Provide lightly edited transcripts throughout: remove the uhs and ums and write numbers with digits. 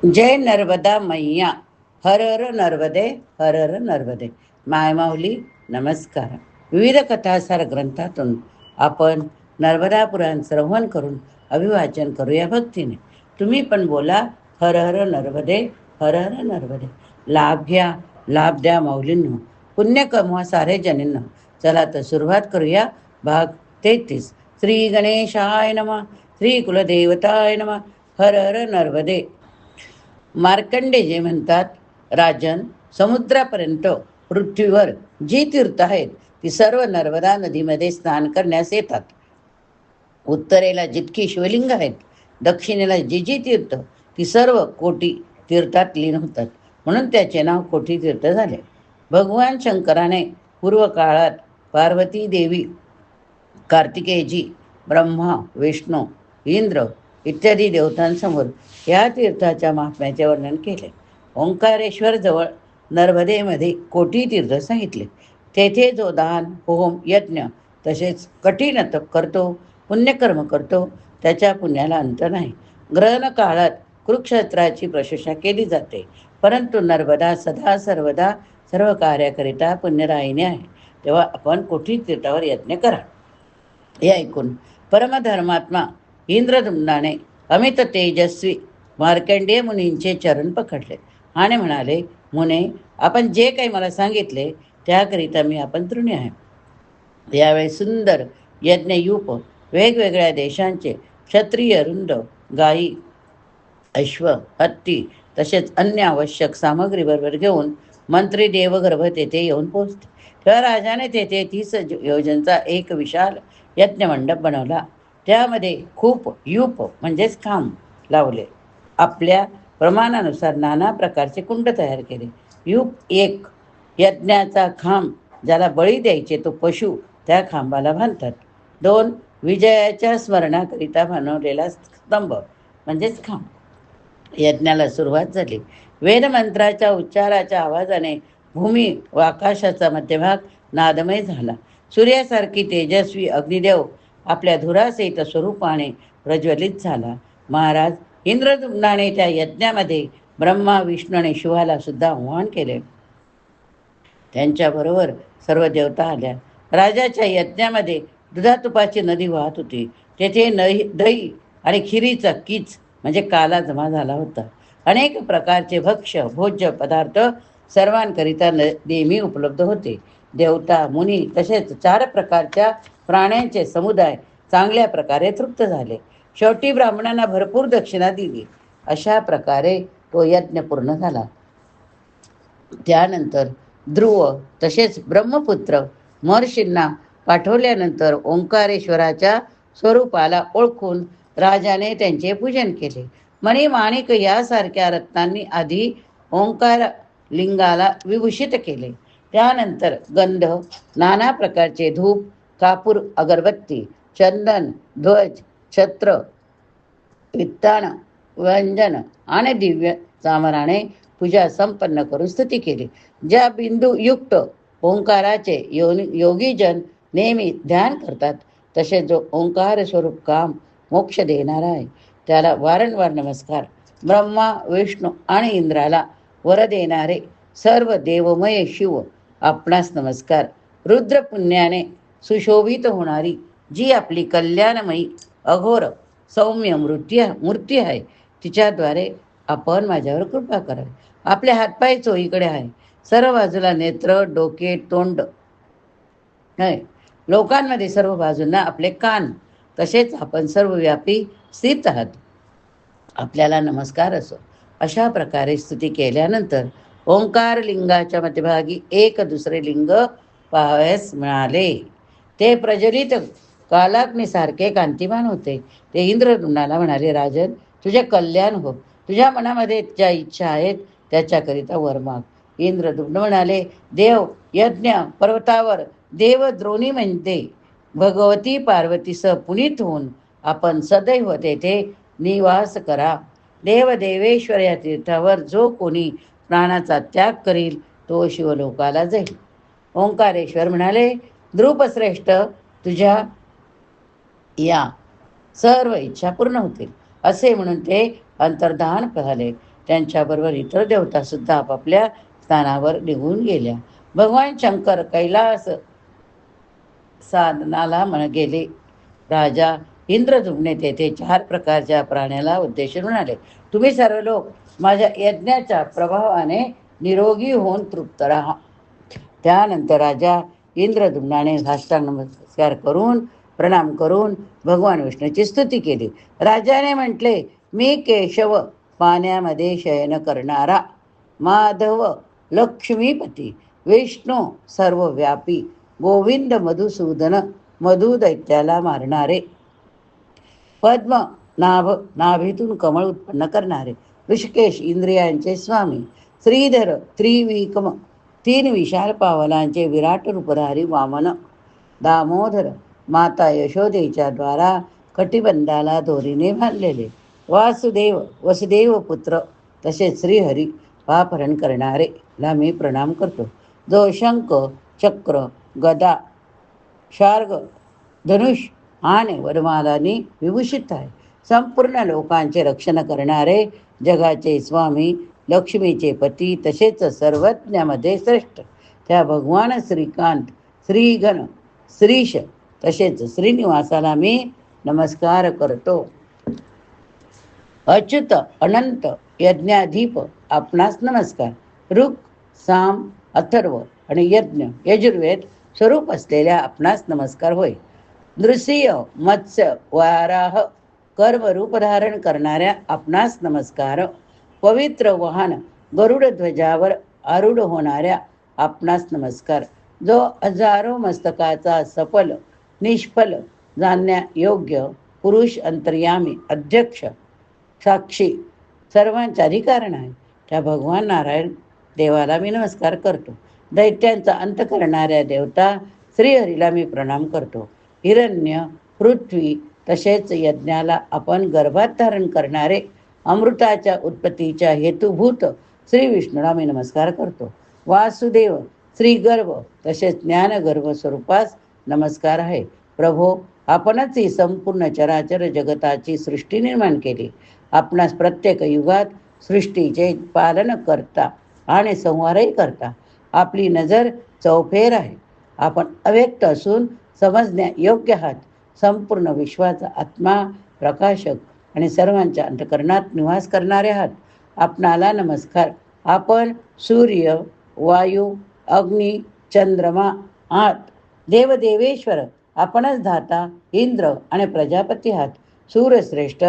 जय नर्मदा मैया. हर हर नर्मदे, हर हर नर्मदे. मायमाऊली नमस्कार. विविध कथासार ग्रंथातून आपण नर्मदा पुराण श्रवण करून अभिवाचन करूया भक्तीने. तुम्ही पण बोला हर हर नर्मदे, हर हर नर्मदे. लाभ घ्या, लाभ द्या माऊलींनो. पुण्य कमवा सारे जनींनो. चला तर सुरुवात करूया. भाग 33. श्री गणेशाय नमः. श्री कुलदेवताय नमः. हर हर नर्मदे. मार्कंडेय म्हणतात, राजन, समुद्रापर्यंत पृथ्वीवर जी तीर्थ आहेत ती सर्व नर्मदा नदीमध्ये स्नान करण्यास येतात. उत्तरेला जितकी शिवलिंग आहेत, दक्षिणेला जी जी तीर्थ, ती सर्व कोटी तीर्थात लीन होतात. म्हणून त्याचे नाव कोटी तीर्थ झाले. भगवान शंकराने पूर्व काळात पार्वती देवी, कार्तिकेयजी, ब्रह्मा, विष्णू, इंद्र इत्यादी देवतांसमोर या तीर्थाच्या महात्म्याचे वर्णन केले. ओंकारेश्वर जवळ नर्मदेमध्ये कोटी तीर्थ सांगितले. तेथे जो दान, होम, यज्ञ तसेच कठीण तप करतो, पुण्यकर्म करतो, त्याच्या पुण्याला अंत नाही. ग्रहण काळात कुरुक्षेत्राची प्रशंसा केली जाते, परंतु नर्मदा सदा सर्वदा सर्व कार्याकरिता पुण्यरायिणी आहे. तेव्हा आपण कोटी तीर्थावर यज्ञ करा. हे ऐकून परमधर्मात्मा इंद्रदुम्नाने अमित तेजस्वी मार्कंडेय मुनींचे चरण पकडले आणि म्हणाले, मुने, आपण जे काही मला सांगितले त्याकरिता मी आपण ऋणी आहे. यावेळी सुंदर यज्ञयूप वेगवेगळ्या देशांचे क्षत्रिय रुंड, गायी, अश्व, हत्ती तसेच अन्य आवश्यक सामग्री बरोबर घेऊन मंत्री देवगर्भ तेथे येऊन पोहोचते. तेव्हा राजाने तेथे 30 योजनचा एक विशाल यज्ञमंडप बनवला. त्यामध्ये खूप यूप म्हणजेच खांब लावले. आपल्या प्रमाणानुसार नाना प्रकारचे कुंड तयार केले. यूप एक, यज्ञाचा खांब ज्याला बळी द्यायचे तो पशु त्या खांबाला बांधतात. 2, विजयाच्या स्मरणाकरिता बनवलेला स्तंभ म्हणजेच खांब. यज्ञाला सुरुवात झाली. वेदमंत्राच्या उच्चाराच्या आवाजाने भूमी व आकाशाचा मध्यभाग नादमय झाला. सूर्यासारखी तेजस्वी अग्निदेव आपल्या धुरासहित स्वरूपाने प्रज्वलित झाला. महाराज इंद्रदुम्नाने त्या यज्ञामध्ये ब्रह्मा, विष्णू आणि शिवाला सुद्धा आव्हान केले. त्यांच्याबरोबर सर्व देवता आल्या. राजाच्या यज्ञामध्ये दुधातुपाची नदी वाहत होती. तेथे दही आणि खिरीचा कीच म्हणजे काला जमा झाला होता. अनेक प्रकारचे भक्ष्य भोज्य पदार्थ सर्वांकरिता नेहमी उपलब्ध होते. देवता, मुनी तसेच 4 प्रकारच्या प्राण्यांचे समुदाय चांगल्या प्रकारे तृप्त झाले. शेवटी ब्राह्मणांना भरपूर दक्षिणा दिली. अशा प्रकारे तो यज्ञ पूर्ण झाला. त्यानंतर ध्रुव तसेच ब्रह्मपुत्र महर्षींना पाठवल्यानंतर ओंकारेश्वराच्या स्वरूपाला ओळखून राजाने त्यांचे पूजन केले. मणी, माणिक यासारख्या रत्नांनी आधी ओंकार लिंगाला विभूषित केले. त्यानंतर गंध, नाना प्रकारचे धूप, कापूर, अगरबत्ती, चंदन, ध्वज, छत्र, वित्तान, व्यंजन आणि दिव्य चामराने पूजा संपन्न करून स्तुती केली. ज्या बिंदुयुक्त ओंकाराचे योगीजन नेहमी ध्यान करतात, तसे जो ओंकार स्वरूप काम मोक्ष देणारा आहे त्याला वारंवार नमस्कार. ब्रह्मा, विष्णू आणि इंद्राला वर देणारे सर्व देवमय शिव, आपणास नमस्कार. रुद्र पुण्याने सुशोभित होणारी जी आपली कल्याणमयी अघोर सौम्य मूर्ती आहे, तिच्याद्वारे आपण माझ्यावर कृपा करावी. आपले हातपाय चोहीकडे आहे. सर्व बाजूला नेत्र, डोके, तोंड आहे. लोकांमध्ये सर्व बाजूंना आपले कान, तसेच आपण सर्वव्यापी स्थित आहात. आपल्याला नमस्कार असो. अशा प्रकारे स्तुती केल्यानंतर ओंकार लिंगाच्या मध्यभागी एक दुसरे लिंग पाहावयास मिळाले. ते प्रज्वलित कालाग्नीसारखे कांतिमान होते. ते इंद्रदुम्नाला म्हणाले, राजन, तुझे कल्याण हो. तुझ्या मनामध्ये ज्या इच्छा आहेत त्याच्याकरिता वर माग. इंद्रदुम्न म्हणाले, देव, यज्ञ पर्वतावर देवद्रोणी म्हणते भगवती पार्वतीसह पुनीत होऊन आपण सदैव तेथे निवास करा. देवदेवेश्वर या तीर्थावर जो कोणी प्राणाचा त्याग करील तो शिवलोकाला जाईल. ओंकारेश्वर म्हणाले, ध्रुपश्रेष्ठ, तुझ्या या सर्व इच्छा पूर्ण होतील. असे म्हणून ते अंतर्धान झाले. त्यांच्याबरोबर इतर देवतासुद्धा आपापल्या स्थानावर निघून गेल्या. भगवान शंकर कैलास साधनाला गेले. राजा इंद्रद्युम्ने तेथे 4 प्रकारच्या प्राण्याला उद्देशून म्हणाले, तुम्ही सर्व लोक माझ्या यज्ञाच्या प्रभावाने निरोगी होऊन तृप्त राहा. त्यानंतर राजा इंद्रद्युम्नाने साष्टांग नमस्कार करून प्रणाम करून भगवान विष्णूची स्तुती केली. राजाने म्हटले, मी केशव पाण्यामध्ये शयन करणारा, माधव लक्ष्मीपती, विष्णू सर्वव्यापी, गोविंद मधुसूदन मधुदैत्याला मारणारे, पद्म नाभीतून कमळ उत्पन्न करणारे, ऋषिकेश इंद्रियांचे स्वामी, श्रीधर त्रिविक्रम 3 विशाल पावलांचे विराट रूपधारी वामन, दामोदर माता यशोदेच्या द्वारा कटिबंधाला दोरीने बांधलेले, वासुदेव वसुदेव पुत्र तसेच श्रीहरी पापहरण करणारे ला मी प्रणाम करतो, जो शंख चक्र गदा शार्ग धनुष आणि वरमालांनी विभूषित आहे, संपूर्ण लोकांचे रक्षण करणारे, जगाचे स्वामी, लक्ष्मीचे पती तसेच सर्वज्ञामध्ये श्रेष्ठ त्या भगवान श्रीकांत, श्रीगण, श्रीश तसेच श्रीनिवासाला मी नमस्कार करतो. अच्युत अनंत यज्ञाधीप आपणास नमस्कार. ऋक साम अथर्व आणि यज्ञ यजुर्वेद स्वरूप असलेल्या आपणास नमस्कार होय. नृसिंह मत्स्य वाराह कर्म रूप धारण करणाऱ्या आपणास नमस्कार. पवित्र वाहन गरुड ध्वजावर आरूढ होणाऱ्या आपणास नमस्कार. जो हजारो मस्तकाचा सफल निष्फल जाणण्या योग्य पुरुष, अंतर्यामी, अध्यक्ष, साक्षी, सर्वांचा अधिकारण आहे त्या भगवान नारायण देवाला मी नमस्कार करतो. दैत्यांचा अंत करणाऱ्या देवता श्रीहरीला मी प्रणाम करतो. हिरण्य, पृथ्वी तसेच यज्ञाला आपण गर्भात धारण करणारे, अमृताच्या उत्पत्तीच्या हेतुभूत श्री विष्णूला मी नमस्कार करतो. वासुदेव, श्रीगर्भ तसेच ज्ञानगर्भ स्वरूपास नमस्कार आहे. प्रभो, आपणच ही संपूर्ण चराचर जगताची सृष्टी निर्माण केली. आपणास प्रत्येक युगात सृष्टीचे पालन करता आणि संहारही करता. आपली नजर चौफेर आहे. आपण अव्यक्त असून समजण्या योग्य आहात. संपूर्ण विश्वाचा आत्मा, प्रकाशक आणि सर्वांच्या अंतःकरणात निवास करणारे आहात. आपणाला नमस्कार. आपण सूर्य, वायू, अग्नी, चंद्रमा आहात. देवदेवेश्वर, आपणच धाता, इंद्र आणि प्रजापती आहात. सूरश्रेष्ठ,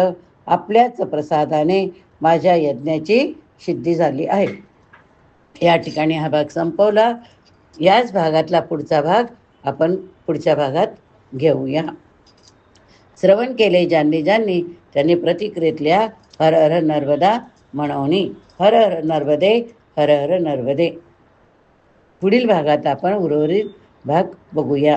आपल्याच प्रसादाने माझ्या यज्ञाची सिद्धी झाली आहे. या ठिकाणी हा भाग संपवला. याच भागातला पुढचा भाग आपण पुढच्या भागात घेऊया. श्रवण केले ज्यांनी ज्यांनी त्यांनी प्रतिक्रियेतल्या हर हर नर्मदा म्हणवणी. हर हर नर्मदे, हर हर नर्मदे. पुढील भागात आपण उर्वरित भाग बघूया.